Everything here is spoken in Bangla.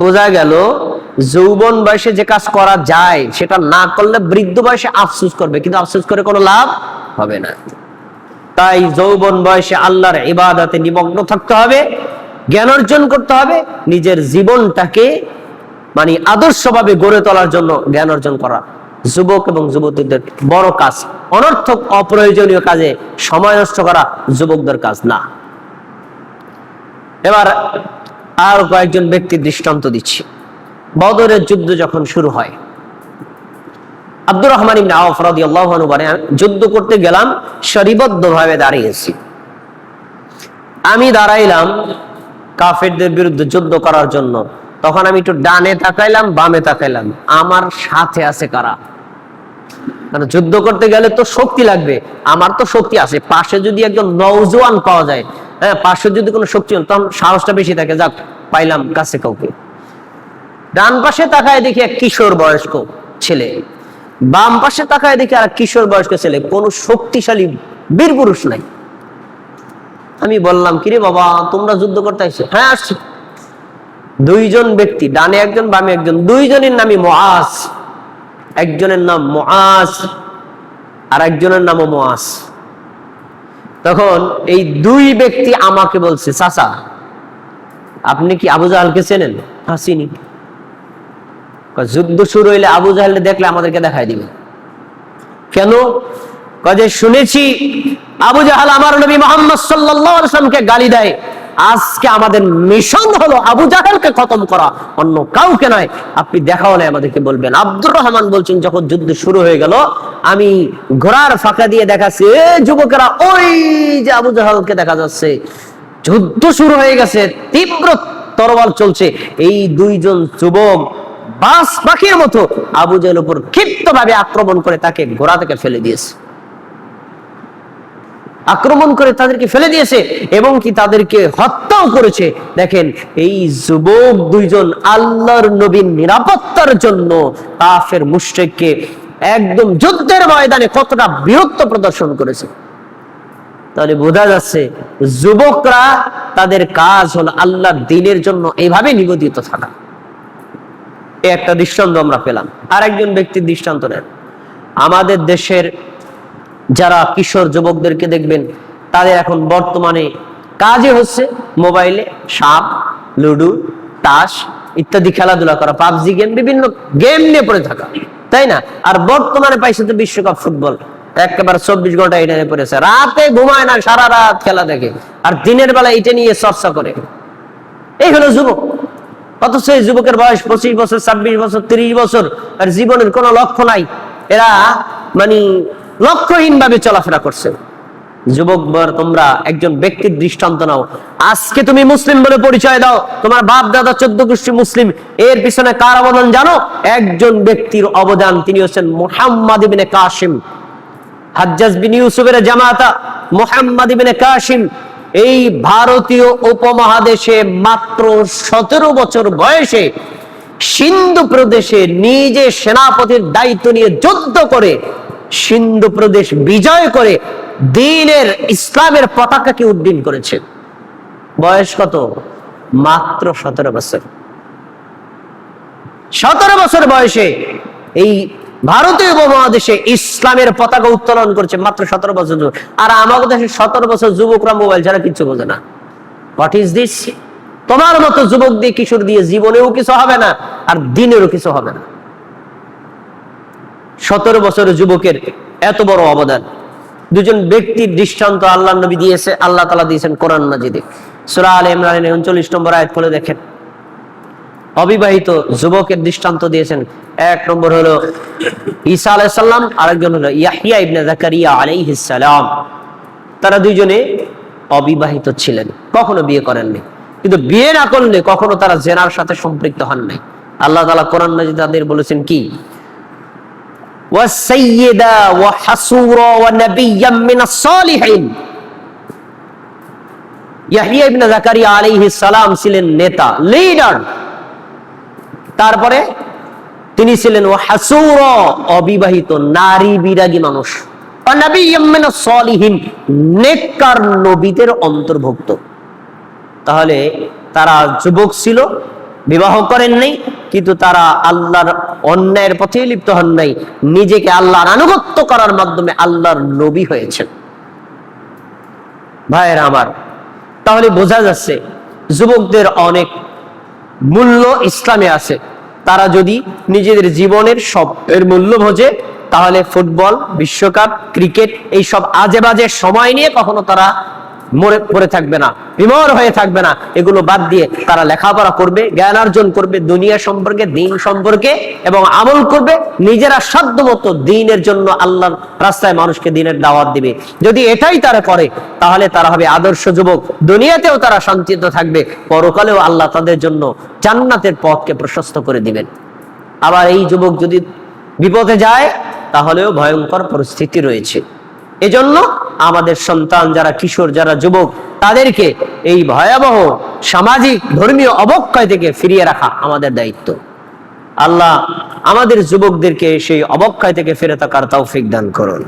বোঝা গেল যৌবন বয়সে যে কাজ করা যায় সেটা না করলে বৃদ্ধ বয়সে আফসোস করবে, কিন্তু আফসোস করে কোনো লাভ হবে না। তাই যৌবন বয়সে আল্লাহর ইবাদতে নিমগ্ন থাকতে হবে, জ্ঞান অর্জন করতে হবে, নিজের জীবনটাকে মানে আদর্শভাবে গড়ে তোলার জন্য জ্ঞান অর্জন করা যুবক এবং যুবতীদের বড় কাজ। অনর্থক অপ্রয়োজনীয় কাজে সময় নষ্ট করা যুবকদের কাজ না। এবার আর কয়েকজন ব্যক্তির দৃষ্টান্ত দিচ্ছি। বদরের যুদ্ধ যখন শুরু হয়, আব্দুর রহমান ইবনে আওফ রাদিয়াল্লাহু আনহু বলেন, যুদ্ধ করতে গেলাম, সারিবদ্ধভাবে দাঁড়িয়েছি। আমি দাঁড়াইলাম কাফেরদের বিরুদ্ধে যুদ্ধ করার জন্য। তখন আমি একটু ডানে তাকাইলাম, বামে তাকাইলাম, আমার সাথে আছে কারা? মানে যুদ্ধ করতে গেলে তো শক্তি লাগবে, আমার তো শক্তি আছে। পাশে যদি একজন নওজোয়ান পাওয়া যায়, হ্যাঁ, পাশে যদি কোনো শক্তি, তখন সাহসটা বেশি থাকে, যাক পাইলাম কাছে কাউকে। ডান পাশে তাকায় দেখি এক কিশোর বয়স্ক ছেলে, বাম পাশে তাকায় দেখি আর কিশোর বয়স্ক ছেলে, কোনো শক্তিশালী বীর পুরুষ নাই। আমি বললাম, কিরে বাবা, তোমরা যুদ্ধ করতে আসছো? হ্যাঁ আসছি। দুইজন ব্যক্তি, ডানে একজন বামে একজন, দুইজনের নামই মুআজ। একজনের নাম মুআজ আর একজনের নামও মুআজ। তখন এই দুই ব্যক্তি আমাকে বলছে, চাচা আপনি কি আবু জাহেলকে চেনেন? হ্যাঁ চিনি। যুদ্ধ শুরু হইলে আবু জাহেল দেখলে আমাদেরকে দেখাই দিবে। কেন? কাজে শুনেছি আবু জাহেল আমার নবী মুহাম্মদ সাল্লাল্লাহু আলাইহি ওয়াসাল্লামকে গালি দেয়। আজকে আমাদের মিশন হলো আবু জাহেলকে খতম করা, অন্য কাউকে নয়। আপনি দেখা হলে আমাদেরকে বলবেন। আব্দুর রহমান বলছেন, যখন যুদ্ধ শুরু হয়ে গেল, আমি ঘোড়ার ফাঁকা দিয়ে দেখাচ্ছি, এ যুবকেরা, ওই যে আবু জাহেলকে দেখা যাচ্ছে। যুদ্ধ শুরু হয়ে গেছে, তীব্র তরবাল চলছে। এই দুইজন যুবক বাস পাখির মতো আবু জাহেলের উপর ক্ষিপ্তভাবে আক্রমণ করে তাকে ঘোড়া থেকে ফেলে দিয়েছে। আক্রমণ করে তাদেরকে ফেলে দিয়েছে এবং কি তাদেরকে হত্যাও করেছে। দেখেন, এই যুবক দুইজন আল্লাহর নবীর নিরাপত্তার জন্য কাফের মুশরিককে একদম যুদ্ধের ময়দানে কতটা বীরত্ব প্রদর্শন করেছে। তাহলে বোঝা যাচ্ছে যুবকরা তাদের কাজ হলো আল্লাহর দ্বীনের জন্য এইভাবে নিবেদিত থাকা। একটা দৃষ্টান্ত আমরা পেলাম। আর একজন ব্যক্তির দৃষ্টান্ত নেন। আমাদের দেশের যারা কিশোর যুবকদেরকে দেখবেন, তাদের এখন বর্তমানে কাজই হচ্ছে মোবাইলে সাপ, লুডু, তাস ইত্যাদি খেলাধুলা করা, পাবজি গেম, বিভিন্ন গেম নিয়ে পড়ে থাকা, তাই না? আর বর্তমানে পাইছে তো বিশ্বকাপ ফুটবল, একেবারে 24 ঘন্টা এটা নিয়ে পড়েছে। রাতে ঘুমায় না, সারা রাত খেলা দেখে, আর দিনের বেলা এটা নিয়ে চর্চা করে। এই হলো যুবক। অথচ এই যুবকের বয়স 25 বছর, 26 বছর, 30 বছর, আর জীবনের কোনো লক্ষ্য নাই। এরা মানে লক্ষ্যহীন ভাবে চলাফেরা করছে। যুবক, তোমরা একজন ব্যক্তির দৃষ্টান্ত নাও। আজকে তুমি মুসলিম বলে পরিচয় দাও, তোমার বাপ দাদা 14 গোষ্ঠী মুসলিম। এর পিছনে কার অবদান জানো? একজন ব্যক্তির অবদান, তিনি হচ্ছেন মুহাম্মদ ইবনে কাসিম। হাজ্জাজ বিন ইউসুফের জামাতা মুহাম্মদ ইবনে কাসিম এই ভারতীয় উপমহাদেশে মাত্র 17 বছর বয়সে সিন্ধু প্রদেশে নিজে সেনাপতির দায়িত্ব নিয়ে যুদ্ধ করে সিন্ধু প্রদেশ বিজয় করে দ্বীনের ইসলামের পতাকাকে উড্ডীন করেছে। বয়স কত? মাত্র 17 বছর। 17 বছর বয়সে এই ভারতীয় উপমহাদেশে ইসলামের পতাকা উত্তোলন করছে, মাত্র 17 বছর। আর আমাদের দেশে 17 বছর যুবকরা মোবাইল ছাড়া কিচ্ছু বোঝে না। What is this? তোমার মতো যুবক দিয়ে, কিশোর দিয়ে জীবনেও কিছু হবে না, আর দিনেরও কিছু হবে না। 17 বছরের যুবকের এত বড় অবদান। দুজন ব্যক্তির দৃষ্টান্ত আল্লাহ নবী দিয়েছে, আল্লাহ তাআলা দিয়েছেন কোরআন মাজিদে। সূরা আলে ইমরানের 39 নম্বর আয়াত খুলে দেখেন। অবিবাহিত যুবকের দৃষ্টান্ত দিয়েছেন। এক নম্বর হলো ঈসা আলাইহিস সালাম, আরেকজন হলো ইয়াহইয়া ইবনে যাকারিয়া আলাইহিস সালাম। তারা দুইজনে অবিবাহিত ছিলেন, কখনো বিয়ে করেননি। কিন্তু বিয়ে না করলে কখনো তারা জিনার সাথে সম্পৃক্ত হন নাই। আল্লাহ তাআলা কোরআন মাজিদে তাদের বলেছেন কি? ওয়াসাইয়্যিদা ওয়া হাসুরা ওয়া নাবিয়্যাম মিনাস সালিহিন। ইয়াহইয়া ইবনে যাকারিয়া আলাইহিস সালাম ছিলেন নেতা, লিডার। তারপরে তিনি ছিলেন ওয়া হাসুরা, অবিবাহিত নারী বিরাগী মানুষ, ওয়া নাবিয়্যাম মিনাস সালিহিন, নেককার নবীদের অন্তর্ভুক্ত। তাহলে তারা যুবক ছিল, বিবাহ করেন নাই, কিন্তু তারা আল্লাহর অন্যায়ের পথে লিপ্ত হন নাই, নিজেকে আল্লাহর আনুগত্য করার মাধ্যমে আল্লাহর নবী হয়েছেন। ভাইয়েরা আমার, তাহলে বোঝা যাচ্ছে যুবকদের অনেক মূল্য ইসলামে আছে। তারা যদি নিজেদের জীবনের সব এর মূল্য বোঝে, তাহলে ফুটবল, বিশ্বকাপ, ক্রিকেট এইসব আজে বাজে সময় নিয়ে কখনো তারা মরে পড়ে থাকবে না, বিমর হয়ে থাকবে না। এগুলো বাদ দিয়ে তারা লেখাপড়া করবে, জ্ঞান অর্জন করবে দুনিয়া সম্পর্কে, দিন সম্পর্কে, এবং আমল করবে। নিজেরা সাধ্যমতো দিনের জন্য আল্লাহর রাস্তায় মানুষকে দিনের দাওয়াত দিবে। যদি এটাই তারা করে, তাহলে তারা হবে আদর্শ যুবক। দুনিয়াতেও তারা শান্তিতে থাকবে, পরকালেও আল্লাহ তাদের জন্য জান্নাতের পথকে প্রশস্ত করে দিবেন। আবার এই যুবক যদি বিপদে যায়, তাহলেও ভয়ঙ্কর পরিস্থিতি রয়েছে। এজন্য আমাদের সন্তান যারা কিশোর, যারা যুবক, তাদেরকে এই ভয়াবহ সামাজিক ধর্মীয় অবক্ষয় থেকে ফিরিয়ে রাখা আমাদের দায়িত্ব। আল্লাহ আমাদের যুবকদেরকে সেই অবক্ষয় থেকে ফিরে থাকার তৌফিক দান করুন।